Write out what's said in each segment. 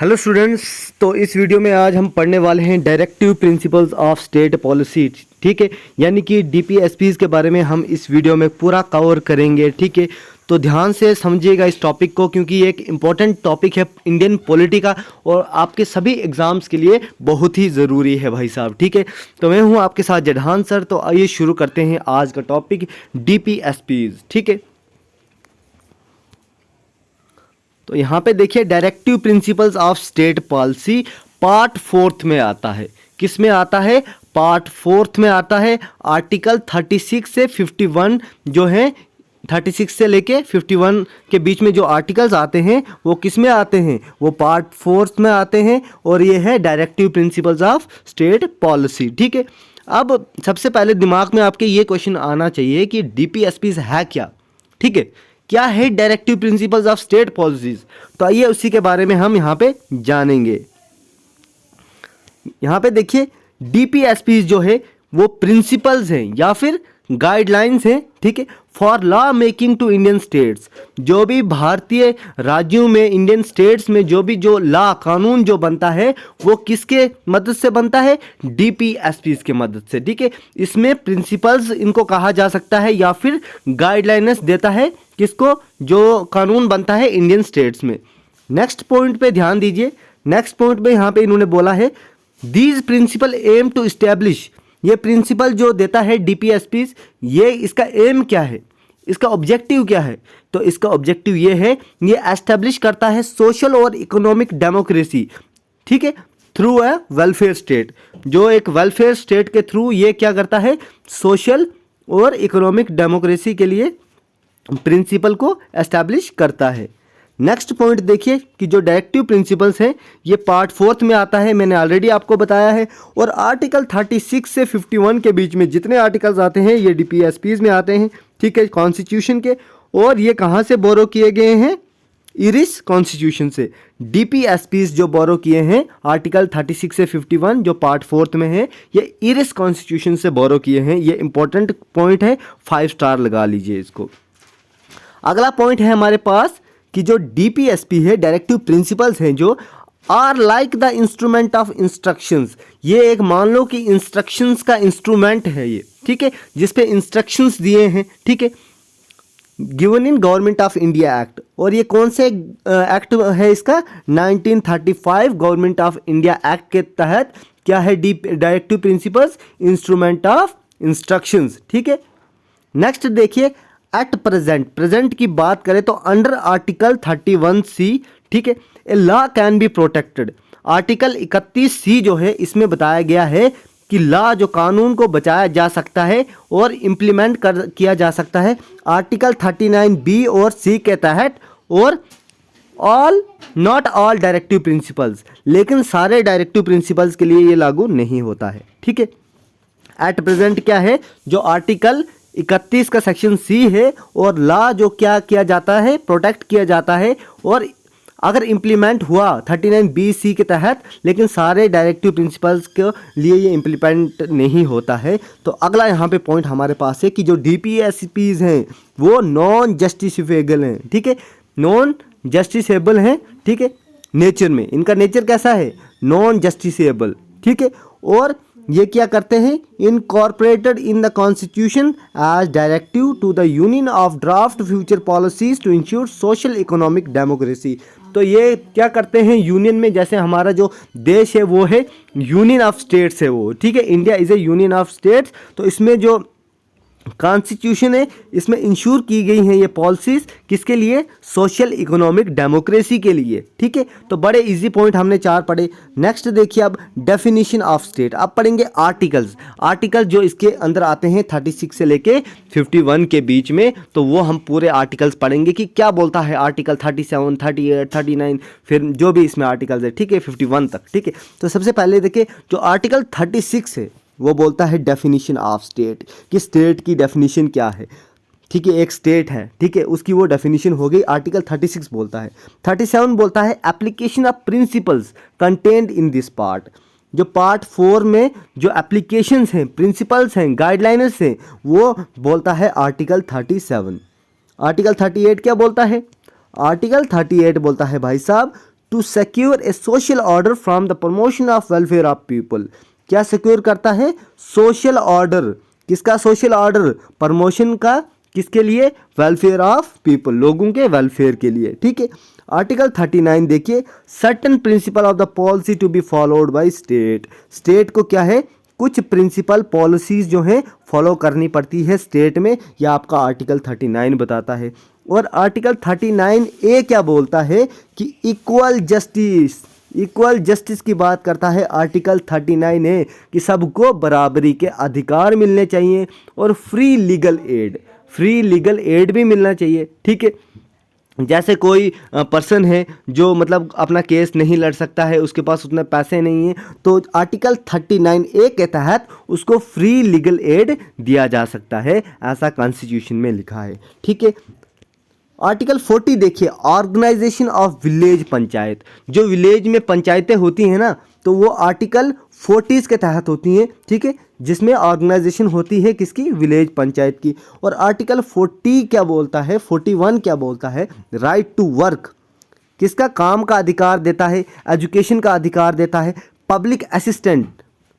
Hello students. तो इस video में आज हम पढ़ने वाले हैं directive principles of state policy. ठीक है, यानी कि डीपीएसपीज के बारे में हम इस वीडियो में पूरा कवर करेंगे। ठीक है, तो ध्यान से समझिएगा इस टॉपिक को, क्योंकि ये एक इम्पॉर्टेंट टॉपिक है इंडियन पॉलिटी का और आपके सभी एग्जाम्स के लिए बहुत ही ज़रूरी है भाई साहब। ठीक है, तो मैं हूँ आपके साथ जडहान सर। तो आइए शुरू करते हैं आज का टॉपिक डीपीएसपीज। ठीक है, तो यहाँ पे देखिए directive principles of state policy part 4 में आता है। किस में आता है? पार्ट 4 में आता है। आर्टिकल 36 से 51 जो है, 36 से लेके 51 के बीच में जो आर्टिकल्स आते हैं वो किस में आते हैं? वो पार्ट 4 में आते हैं और ये है directive principles of state policy. ठीक है, अब सबसे पहले दिमाग में आपके ये क्वेश्चन आना चाहिए कि डीपीएसपीज है क्या। ठीक है, क्या है directive principles of state policies? तो आइए उसी के बारे में हम यहाँ पे जानेंगे। यहाँ पे देखिए डीपीएसपीज जो है वो प्रिंसिपल्स हैं या फिर गाइडलाइंस हैं। ठीक है, for law making to Indian states. जो भी भारतीय राज्यों में, इंडियन स्टेट्स में जो भी जो लॉ कानून जो बनता है वो किसके मदद से बनता है? डीपीएसपीज के मदद से। ठीक है, इसमें प्रिंसिपल्स इनको कहा जा सकता है या फिर गाइडलाइंस देता है किसको? जो कानून बनता है इंडियन स्टेट्स में। नेक्स्ट पॉइंट पे ध्यान दीजिए। नेक्स्ट पॉइंट पे यहाँ पे इन्होंने बोला है these principle aim to establish. ये प्रिंसिपल जो देता है डीपीएसपीज, ये इसका एम क्या है, इसका ऑब्जेक्टिव क्या है? तो इसका ऑब्जेक्टिव ये है, ये एस्टेब्लिश करता है सोशल और इकोनॉमिक डेमोक्रेसी। ठीक है, थ्रू अ वेलफेयर स्टेट। जो एक वेलफेयर स्टेट के थ्रू ये क्या करता है? सोशल और इकोनॉमिक डेमोक्रेसी के लिए प्रिंसिपल को एस्टैब्लिश करता है। नेक्स्ट पॉइंट देखिए कि जो डायरेक्टिव प्रिंसिपल्स हैं ये पार्ट 4 में आता है, मैंने ऑलरेडी आपको बताया है। और आर्टिकल 36 से 51 के बीच में जितने आर्टिकल्स आते हैं ये डीपीएसपीज में आते हैं। ठीक है, कॉन्स्टिट्यूशन के। और ये कहाँ से बोरो किए गए हैं? इरिस कॉन्स्टिट्यूशन से। डीपीएसपीज जो बोरो किए हैं आर्टिकल 36 से 51 जो पार्ट 4 में है, ये इरिस कॉन्स्टिट्यूशन से बोरो किए हैं। ये इंपॉर्टेंट पॉइंट है, 5 स्टार लगा लीजिए इसको। अगला पॉइंट है हमारे पास कि जो डीपीएसपी है, डायरेक्टिव प्रिंसिपल्स हैं जो are like the instrument of instructions. ये एक मान लो कि इंस्ट्रक्शंस का इंस्ट्रूमेंट है ये। ठीक है, जिसपे इंस्ट्रक्शंस दिए हैं। ठीक है, given in government of India act. और ये कौन से एक्ट है इसका? 1935 गवर्नमेंट ऑफ इंडिया एक्ट के तहत क्या है directive principles? Instrument of instructions. ठीक है, नेक्स्ट देखिए एट प्रेजेंट की बात करें तो अंडर आर्टिकल 31C, ठीक है, a law can be protected. Article 31C जो है इसमें बताया गया है कि लॉ जो कानून को बचाया जा सकता है और इम्प्लीमेंट किया जा सकता है आर्टिकल 39B और C के तहत। और नॉट ऑल डायरेक्टिव प्रिंसिपल्स, लेकिन सारे डायरेक्टिव प्रिंसिपल्स के लिए ये लागू नहीं होता है। ठीक है, एट प्रेजेंट क्या है? जो आर्टिकल 31 का सेक्शन C है और लॉ जो क्या किया जाता है? प्रोटेक्ट किया जाता है। और अगर इम्प्लीमेंट हुआ 39BC के तहत, लेकिन सारे डायरेक्टिव प्रिंसिपल्स के लिए ये इम्प्लीमेंट नहीं होता है। तो अगला यहाँ पे पॉइंट हमारे पास है कि जो डीपीएसपीज हैं वो नॉन जस्टिफिएबल हैं। ठीक है, नॉन जस्टिसेबल हैं। ठीक है, नेचर में इनका नेचर कैसा है? Non justiciable. ठीक है, और ये क्या करते हैं? Incorporated in the constitution as directive to the union of draft future policies to ensure social economic democracy. तो ये क्या करते हैं यूनियन में? जैसे हमारा जो देश है वो है यूनियन ऑफ स्टेट्स है वो। ठीक है, India is A union of states. तो इसमें जो कॉन्स्टिट्यूशन है इसमें इंश्योर की गई हैं ये पॉलिसीज किसके लिए? सोशल इकोनॉमिक डेमोक्रेसी के लिए। ठीक है, तो बड़े इजी पॉइंट हमने 4 पढ़े। नेक्स्ट देखिए अब डेफिनेशन ऑफ स्टेट। अब पढ़ेंगे आर्टिकल्स। आर्टिकल जो इसके अंदर आते हैं 36 से लेके 51 के बीच में, तो वो हम पूरे आर्टिकल्स पढ़ेंगे कि क्या बोलता है आर्टिकल 37, 38, 39, फिर जो भी इसमें आर्टिकल्स है। ठीक है, 51 तक। ठीक है, तो सबसे पहले देखिए जो आर्टिकल 36 है वो बोलता है डेफिनेशन ऑफ स्टेट, कि स्टेट की डेफिनेशन क्या है। ठीक है, एक स्टेट है, ठीक है, उसकी वो डेफिनेशन हो गई, आर्टिकल 36 बोलता है। 37 बोलता है application of principles contained in this part. जो पार्ट 4 में जो एप्लीकेशंस हैं, प्रिंसिपल्स हैं, गाइडलाइंस हैं, वो बोलता है आर्टिकल 37। आर्टिकल 38 क्या बोलता है? आर्टिकल 38 बोलता है भाई साहब to secure a social order from the promotion of welfare of people. क्या सिक्योर करता है? Social order. किसका सोशल ऑर्डर? प्रमोशन का। किसके लिए? वेलफेयर ऑफ पीपल, लोगों के वेलफेयर के लिए। ठीक है। आर्टिकल 39 देखिए, certain principle of the policy to be followed by state. State को क्या है? कुछ प्रिंसिपल पॉलिसीज जो हैं फॉलो करनी पड़ती है स्टेट में, यह आपका आर्टिकल 39 बताता है। और आर्टिकल 39A क्या बोलता है कि इक्वल जस्टिस, इक्वल जस्टिस की बात करता है आर्टिकल 39A कि सबको बराबरी के अधिकार मिलने चाहिए और free legal aid, free legal aid भी मिलना चाहिए। ठीक है। जैसे कोई पर्सन है जो मतलब अपना केस नहीं लड़ सकता है, उसके पास उतने पैसे नहीं हैं, तो आर्टिकल 39A के तहत उसको फ्री लीगल एड दिया जा सकता है, ऐसा कॉन्स्टिट्यूशन में लिखा है। ठीक है। आर्टिकल 40 देखिए, ऑर्गेनाइजेशन ऑफ विलेज पंचायत। जो विलेज में पंचायतें होती हैं ना, तो वो आर्टिकल 40 के तहत होती हैं। ठीक है, जिसमें ऑर्गेनाइजेशन होती है किसकी? विलेज पंचायत की। और आर्टिकल 40 क्या बोलता है? 41 क्या बोलता है? Right to work. किसका? काम का अधिकार देता है, एजुकेशन का अधिकार देता है। पब्लिक असिस्टेंट,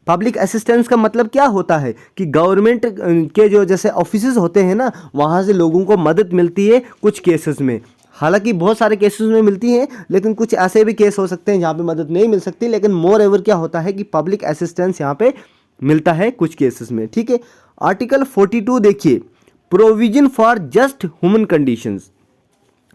पब्लिक असिस्टेंस का मतलब क्या होता है कि गवर्नमेंट के जो जैसे ऑफिसेज होते हैं ना, वहाँ से लोगों को मदद मिलती है कुछ केसेस में। हालांकि बहुत सारे केसेस में मिलती है, लेकिन कुछ ऐसे भी केस हो सकते हैं जहाँ पे मदद नहीं मिल सकती, लेकिन मोर एवर क्या होता है कि पब्लिक असिस्टेंस यहाँ पे मिलता है कुछ केसेस में। ठीक है। आर्टिकल 42 देखिए, provision for just human conditions.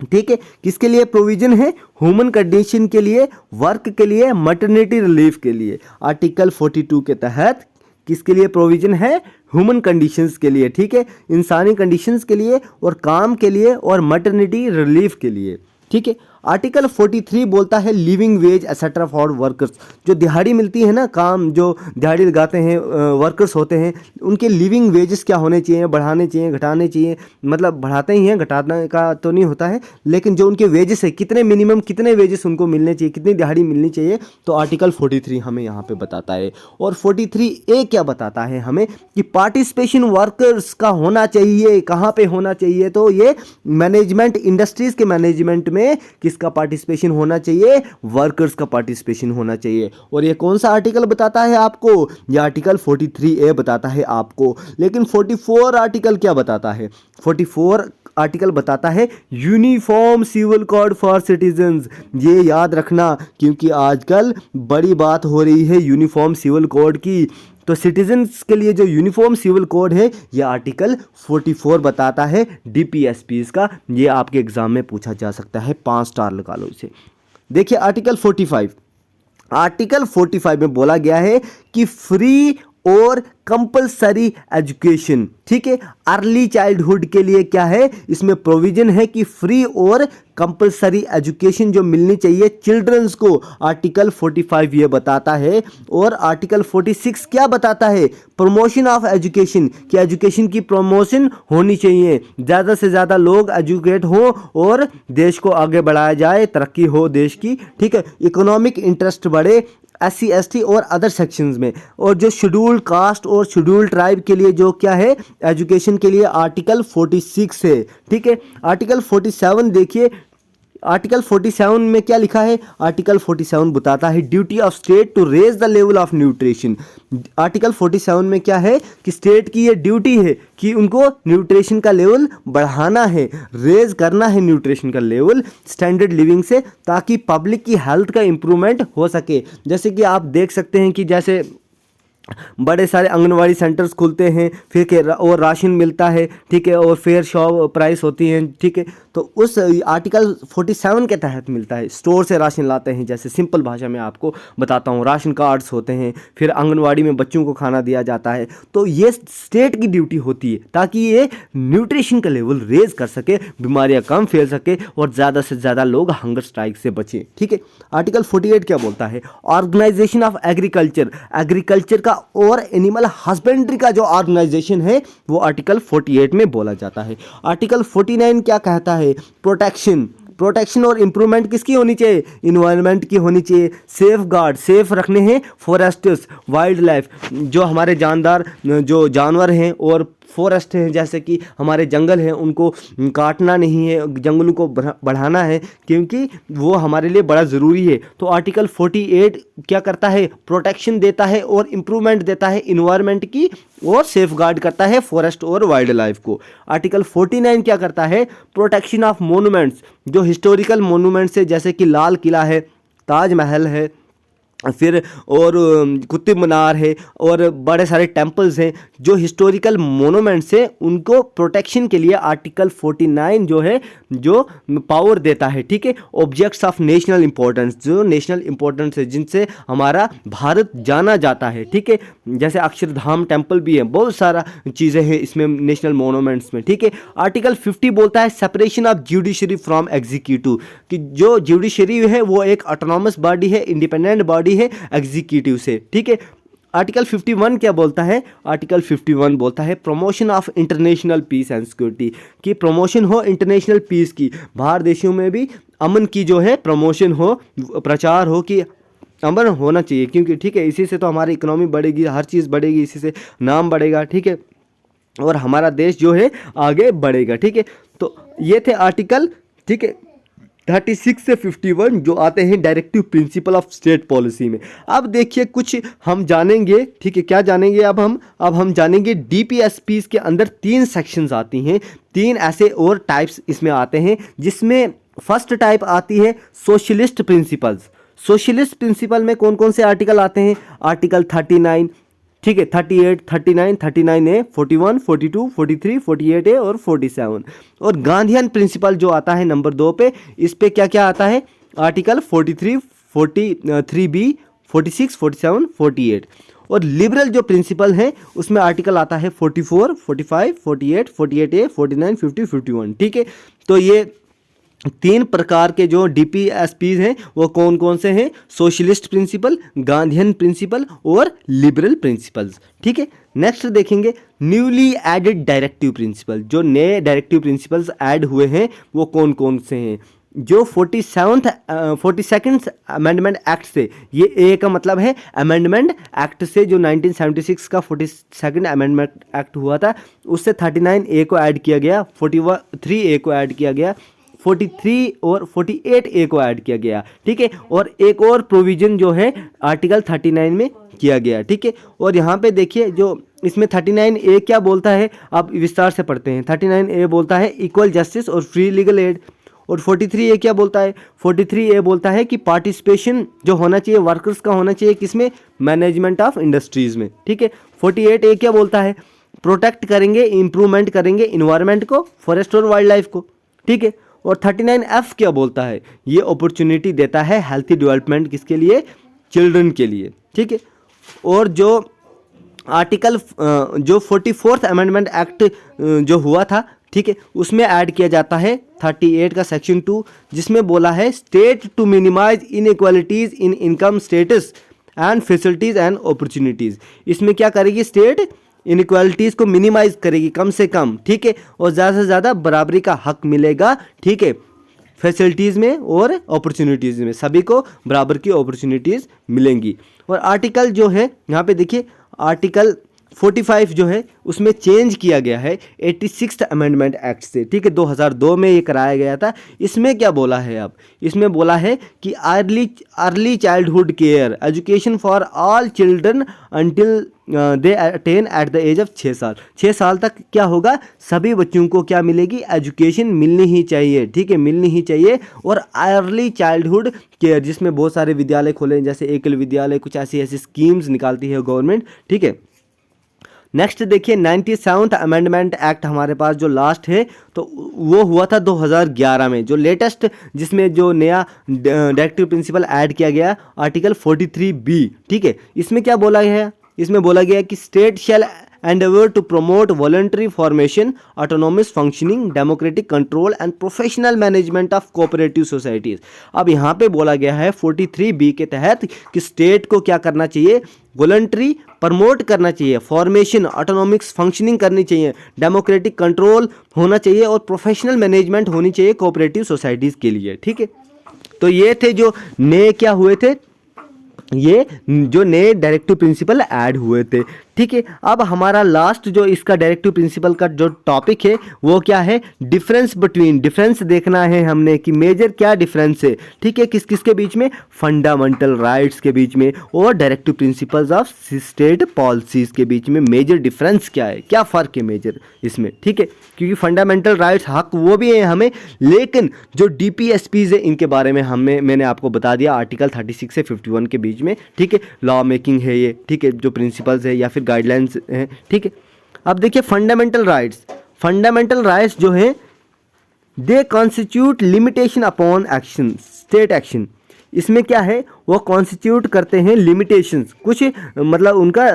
ठीक है, किसके लिए प्रोविजन है? ह्यूमन कंडीशन के लिए, वर्क के लिए, मैटरनिटी रिलीफ के लिए। आर्टिकल 42 के तहत किसके लिए प्रोविजन है? ह्यूमन कंडीशंस के लिए। ठीक है, इंसानी कंडीशंस के लिए और काम के लिए और मैटरनिटी रिलीफ के लिए। ठीक है। आर्टिकल 43 बोलता है living veg etcetera for workers. जो दिहाड़ी मिलती है ना, काम जो दिहाड़ी लगाते हैं वर्कर्स होते हैं, उनके लिविंग वेजेस क्या होने चाहिए? बढ़ाने चाहिए, घटाने चाहिए? मतलब बढ़ाते ही हैं, घटाने का तो नहीं होता है, लेकिन जो उनके वेजेस है, कितने मिनिमम कितने वेजेस उनको मिलने चाहिए, कितनी दिहाड़ी मिलनी चाहिए, तो आर्टिकल 43 हमें यहाँ पे बताता है। और 43A क्या बताता है हमें कि पार्टिसिपेशन वर्कर्स का होना चाहिए। कहाँ पे होना चाहिए? तो ये मैनेजमेंट, इंडस्ट्रीज के मैनेजमेंट में किसका पार्टिसिपेशन होना चाहिए? वर्कर्स का पार्टिसिपेशन होना चाहिए। और ये कौन सा आर्टिकल बताता है आपको? ये आर्टिकल 43A बताता है आपको। लेकिन 44 आर्टिकल क्या बताता है? 44 आर्टिकल बताता है uniform civil code for citizens. ये याद रखना, क्योंकि आजकल बड़ी बात हो रही है यूनिफॉर्म सिविल कोड की। तो सिटीजन्स के लिए जो यूनिफॉर्म सिविल कोड है, ये आर्टिकल 44 बताता है DPSPs का। ये आपके एग्जाम में पूछा जा सकता है, 5 स्टार लगा लो इसे। देखिए आर्टिकल 45, आर्टिकल 45 में बोला गया है कि फ्री और कंपलसरी एजुकेशन। ठीक है, अर्ली चाइल्डहुड के लिए क्या है? इसमें प्रोविजन है कि फ्री और कंपलसरी एजुकेशन जो मिलनी चाहिए चिल्ड्रंस को, आर्टिकल 45 ये बताता है। और आर्टिकल 46 क्या बताता है? प्रमोशन ऑफ एजुकेशन, कि एजुकेशन की प्रमोशन होनी चाहिए, ज़्यादा से ज़्यादा लोग एजुकेट हो और देश को आगे बढ़ाया जाए, तरक्की हो देश की। ठीक है, इकोनॉमिक इंटरेस्ट बढ़े SC ST और अदर सेक्शंस में। और जो शेड्यूल्ड कास्ट और शेड्यूल्ड ट्राइब के लिए जो क्या है एजुकेशन के लिए, आर्टिकल 46 है। ठीक है। आर्टिकल 47 देखिए, आर्टिकल 47 में क्या लिखा है? आर्टिकल 47 बताता है duty of state to raise the level of nutrition. Article 47 में क्या है कि स्टेट की ये ड्यूटी है कि उनको न्यूट्रिशन का लेवल बढ़ाना है, रेज करना है न्यूट्रिशन का लेवल स्टैंडर्ड लिविंग से, ताकि पब्लिक की हेल्थ का इम्प्रूवमेंट हो सके। जैसे कि आप देख सकते हैं कि जैसे बड़े सारे आंगनवाड़ी सेंटर्स खुलते हैं, फिर और राशन मिलता है। ठीक है, और फेयर शॉप प्राइस होती है। ठीक है, तो उस आर्टिकल 47 के तहत मिलता है। स्टोर से राशन लाते हैं, जैसे सिंपल भाषा में आपको बताता हूँ, राशन कार्ड्स होते हैं, फिर आंगनवाड़ी में बच्चों को खाना दिया जाता है। तो ये स्टेट की ड्यूटी होती है ताकि ये न्यूट्रिशन का लेवल रेज कर सके, बीमारियाँ कम फैल सके और ज़्यादा से ज़्यादा लोग हंगर स्ट्राइक से बचें। ठीक है। आर्टिकल 48 क्या बोलता है? ऑर्गेनाइजेशन ऑफ एग्रीकल्चर, एग्रीकल्चर का और एनिमल हस्बेंड्री का जो ऑर्गेनाइजेशन है वो आर्टिकल 48 में बोला जाता है। आर्टिकल 49 क्या कहता है? प्रोटेक्शन, प्रोटेक्शन और इम्प्रूवमेंट किसकी होनी चाहिए? इन्वायरमेंट की होनी चाहिए। सेफ गार्ड, सेफ रखने हैं फॉरेस्ट्स, वाइल्ड लाइफ, जो हमारे जानदार जो जानवर हैं और फॉरेस्ट हैं, जैसे कि हमारे जंगल हैं, उनको काटना नहीं है, जंगलों को बढ़ाना है, क्योंकि वो हमारे लिए बड़ा ज़रूरी है। तो आर्टिकल 48 क्या करता है, प्रोटेक्शन देता है और इम्प्रूवमेंट देता है इन्वायरमेंट की, और सेफ गार्ड करता है फॉरेस्ट और वाइल्ड लाइफ को। आर्टिकल 49 क्या करता है, प्रोटेक्शन ऑफ मोनूमेंट्स, जो हिस्टोरिकल मोनूमेंट्स है, जैसे कि लाल किला है, ताजमहल है, फिर और कुतुब मीनार है, और बड़े सारे टेम्पल्स हैं, जो हिस्टोरिकल मोनूमेंट्स हैं, उनको प्रोटेक्शन के लिए आर्टिकल 49 जो है जो पावर देता है। ठीक है, ऑब्जेक्ट्स ऑफ नेशनल इंपॉर्टेंस, जो नेशनल इंपॉर्टेंस है, जिनसे हमारा भारत जाना जाता है। ठीक है, जैसे अक्षरधाम टेम्पल भी है, बहुत सारा चीज़ें हैं इसमें नेशनल मोनूमेंट्स में। ठीक है, आर्टिकल 50 बोलता है separation of judiciary from executive, कि जो जुडिशरी है वो एक ऑटोनॉमस बॉडी है, इंडिपेंडेंट बॉडी है एग्जीक्यूटिव से। ठीक है, आर्टिकल 51 क्या बोलता है, आर्टिकल 51 बोलता है promotion of international peace and security, कि प्रमोशन हो इंटरनेशनल पीस की, बाहर देशों में भी अमन की जो है प्रमोशन हो, प्रचार हो कि अमन होना चाहिए, क्योंकि ठीक है इसी से तो हमारी इकोनॉमी बढ़ेगी, हर चीज़ बढ़ेगी, इसी से नाम बढ़ेगा। ठीक है, और हमारा देश जो है आगे बढ़ेगा। ठीक है, तो ये थे आर्टिकल, ठीक है, 36 से 51 जो आते हैं directive principle of state policy में। अब देखिए कुछ हम जानेंगे। ठीक है, क्या जानेंगे अब हम जानेंगे डीपीएसपीस के अंदर 3 सेक्शंस आती हैं, 3 ऐसे और टाइप्स इसमें आते हैं, जिसमें फर्स्ट टाइप आती है सोशलिस्ट प्रिंसिपल्स। सोशलिस्ट प्रिंसिपल में कौन कौन से आर्टिकल आते हैं, आर्टिकल 39, ठीक है, 38, 39A, 41, 42, 43, 48A और 47। और गांधीयन प्रिंसिपल जो आता है नंबर 2 पे, इस पे क्या क्या आता है, आर्टिकल 43, 43B, 46, 47, 48। और लिबरल जो प्रिंसिपल है उसमें आर्टिकल आता है 44, 45, 48, 48A, 49, 50, 51। ठीक है, तो ये 3 प्रकार के जो डीपीएसपीज हैं वो कौन कौन से हैं, सोशलिस्ट प्रिंसिपल, गांधीयन प्रिंसिपल और लिबरल प्रिंसिपल्स। ठीक है, नेक्स्ट देखेंगे न्यूली एडेड डायरेक्टिव प्रिंसिपल, जो नए डायरेक्टिव प्रिंसिपल्स ऐड हुए हैं वो कौन कौन से हैं। जो 42nd अमेंडमेंट एक्ट से, ये ए का मतलब है अमेंडमेंट एक्ट से, जो 1976 का 42nd अमेंडमेंट एक्ट हुआ था, उससे 39A को ऐड किया गया, 43A को ऐड किया गया, 43 और 48A को ऐड किया गया। ठीक है, और एक और प्रोविजन जो है आर्टिकल 39 में किया गया। ठीक है, और यहाँ पे देखिए जो इसमें 39A क्या बोलता है, आप विस्तार से पढ़ते हैं। 39A बोलता है इक्वल जस्टिस और फ्री लीगल एड। और 43A क्या बोलता है, 43A बोलता है कि पार्टिसिपेशन जो होना चाहिए वर्कर्स का होना चाहिए, किसमें, मैनेजमेंट ऑफ इंडस्ट्रीज़ में। ठीक है, 48A क्या बोलता है, प्रोटेक्ट करेंगे, इम्प्रूवमेंट करेंगे इन्वायरमेंट को, फॉरेस्ट और वाइल्ड लाइफ को। ठीक है, और 39F क्या बोलता है, ये अपॉर्चुनिटी देता है हेल्थी डेवलपमेंट, किसके लिए, चिल्ड्रन के लिए। ठीक है, और जो आर्टिकल जो 44th अमेंडमेंट एक्ट जो हुआ था, ठीक है, उसमें ऐड किया जाता है 38 का सेक्शन 2, जिसमें बोला है state to minimise inequalities in income status and facilities and opportunities. इसमें क्या करेगी स्टेट, इनइक्वालिटीज़ को मिनिमाइज करेगी कम से कम। ठीक है, और ज़्यादा से ज़्यादा बराबरी का हक मिलेगा। ठीक है, फैसिलिटीज़ में और अपॉर्चुनिटीज़ में सभी को बराबर की अपॉर्चुनिटीज़ मिलेंगी। और आर्टिकल जो है यहाँ पे देखिए, आर्टिकल 45 जो है उसमें चेंज किया गया है 86th अमेंडमेंट एक्ट से। ठीक है, 2002 में ये कराया गया था। इसमें क्या बोला है, अब इसमें बोला है कि early childhood care education for all children until they attain at the age of 6 साल। 6 साल तक क्या होगा, सभी बच्चों को क्या मिलेगी, एजुकेशन मिलनी ही चाहिए। ठीक है, मिलनी ही चाहिए। और अर्ली चाइल्डहुड केयर, जिसमें बहुत सारे विद्यालय खोले, जैसे एकल विद्यालय, कुछ ऐसी स्कीम्स निकालती है गवर्नमेंट। ठीक है, नेक्स्ट देखिए 97th अमेंडमेंट एक्ट हमारे पास जो लास्ट है, तो वो हुआ था 2011 में। जो लेटेस्ट जिसमें जो नया डायरेक्टिव प्रिंसिपल ऐड किया गया, आर्टिकल 43B। ठीक है, इसमें क्या बोला गया है, इसमें बोला गया है कि state shall endeavor to promote voluntary formation, autonomous functioning, democratic control and professional management of cooperative societies। अब यहाँ पे बोला गया है 43B के तहत कि स्टेट को क्या करना चाहिए, वॉलंटरी प्रमोट करना चाहिए, फॉर्मेशन, ऑटोनॉमिक्स फंक्शनिंग करनी चाहिए, डेमोक्रेटिक कंट्रोल होना चाहिए और प्रोफेशनल मैनेजमेंट होनी चाहिए कोऑपरेटिव सोसाइटीज़ के लिए। ठीक है, तो ये थे जो नए क्या हुए थे, ये जो नए डायरेक्टिव प्रिंसिपल ऐड हुए थे। ठीक है। अब हमारा लास्ट जो इसका डायरेक्टिव प्रिंसिपल का जो टॉपिक है वो क्या है, डिफरेंस बिटवीन, डिफरेंस देखना है हमने कि मेजर क्या डिफरेंस है, ठीक है, किस किस के बीच में, फंडामेंटल राइट्स के बीच में और directive principles of state policies के बीच में मेजर डिफरेंस क्या है, क्या फ़र्क है मेजर इसमें, ठीक है। क्योंकि फंडामेंटल राइट्स हक वो भी हैं हमें, लेकिन जो DPSPs है इनके बारे में मैंने आपको बता दिया आर्टिकल 36 से 51 के बीच में, ठीक है। लॉ मेकिंग है ये, ठीक है, जो प्रिंसिपल्स है या फिर गाइडलाइंस हैं, ठीक है। अब देखिए फंडामेंटल राइट्स जो हैं they constitute limitation upon action, state action. इसमें क्या है, वो कॉन्स्टिट्यूट करते हैं लिमिटेशंस, कुछ मतलब उनका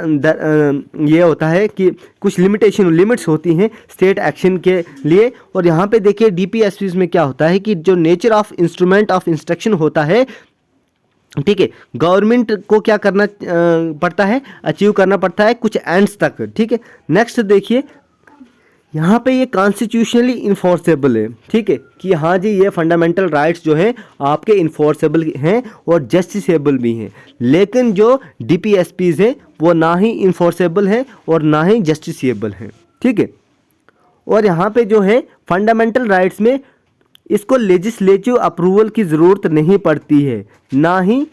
ये होता है कि कुछ लिमिट्स होती हैं स्टेट एक्शन के लिए। और यहाँ पे देखिए DPSPs में क्या होता है कि जो nature of instrument of instruction होता है, ठीक है, गवर्नमेंट को क्या करना पड़ता है, अचीव करना पड़ता है कुछ एंड्स तक, ठीक है। नेक्स्ट देखिए यहाँ पे ये कॉन्स्टिट्यूशनली इन्फोर्सेबल है, ठीक है, कि हाँ जी ये फंडामेंटल राइट्स जो हैं आपके इन्फोर्सेबल हैं और जस्टिसेबल भी हैं। लेकिन जो DPSPs हैं वो ना ही इन्फोर्सेबल हैं और ना ही जस्टिसेबल हैं, ठीक है। और यहाँ पे जो है फंडामेंटल राइट्स में इसको लेजिस्लेटिव अप्रूवल की ज़रूरत नहीं पड़ती है, ना ही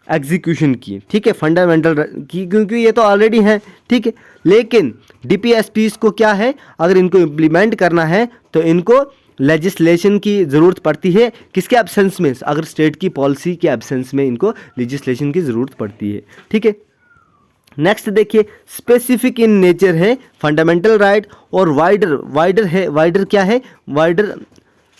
एग्जीक्यूशन की, ठीक है, फंडामेंटल की, क्योंकि ये तो ऑलरेडी है, ठीक है। लेकिन DPSPs को क्या है, अगर इनको इम्प्लीमेंट करना है तो इनको लेजिस्लेशन की ज़रूरत पड़ती है, किसके एब्सेंस में, अगर स्टेट की पॉलिसी के एब्सेंस में इनको लेजिस्लेशन की ज़रूरत पड़ती है, ठीक है। नेक्स्ट देखिए स्पेसिफिक इन नेचर है फंडामेंटल राइट और वाइडर क्या है, वाइडर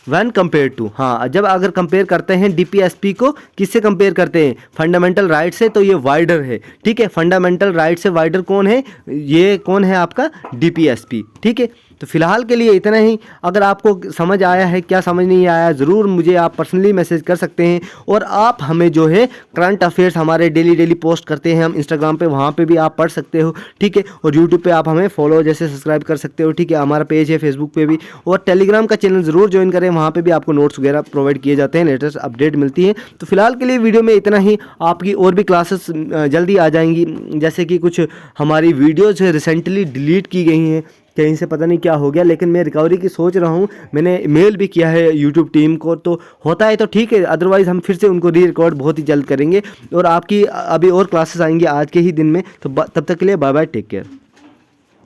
व्हेन कंपेयर टू, हाँ जब अगर कंपेयर करते हैं DPSP को किससे कंपेयर करते हैं, फंडामेंटल राइट से, तो ये वाइडर है, ठीक है। फंडामेंटल राइट से वाइडर कौन है, ये कौन है आपका DPSP, ठीक है। तो फिलहाल के लिए इतना ही। अगर आपको समझ आया है, क्या समझ नहीं आया, ज़रूर मुझे आप पर्सनली मैसेज कर सकते हैं। और आप हमें जो है करंट अफेयर्स हमारे डेली पोस्ट करते हैं हम इंस्टाग्राम पे, वहाँ पे भी आप पढ़ सकते हो, ठीक है। और यूट्यूब पे आप हमें फॉलो जैसे सब्सक्राइब कर सकते हो, ठीक है। हमारा पेज है फेसबुक पे भी, और टेलीग्राम का चैनल ज़रूर ज्वाइन करें, वहाँ पर भी आपको नोट्स वगैरह प्रोवाइड किए जाते हैं, लेटेस्ट अपडेट मिलती है। तो फिलहाल के लिए वीडियो में इतना ही। आपकी और भी क्लासेस जल्दी आ जाएंगी, जैसे कि कुछ हमारी वीडियोज़ रिसेंटली डिलीट की गई हैं, कहीं से पता नहीं क्या हो गया, लेकिन मैं रिकवरी की सोच रहा हूँ। मैंने मेल भी किया है यूट्यूब टीम को, तो होता है तो ठीक है, अदरवाइज़ हम फिर से उनको री रिकॉर्ड बहुत ही जल्द करेंगे। और आपकी अभी और क्लासेस आएंगी आज के ही दिन में। तो तब तक के लिए बाय बाय, टेक केयर।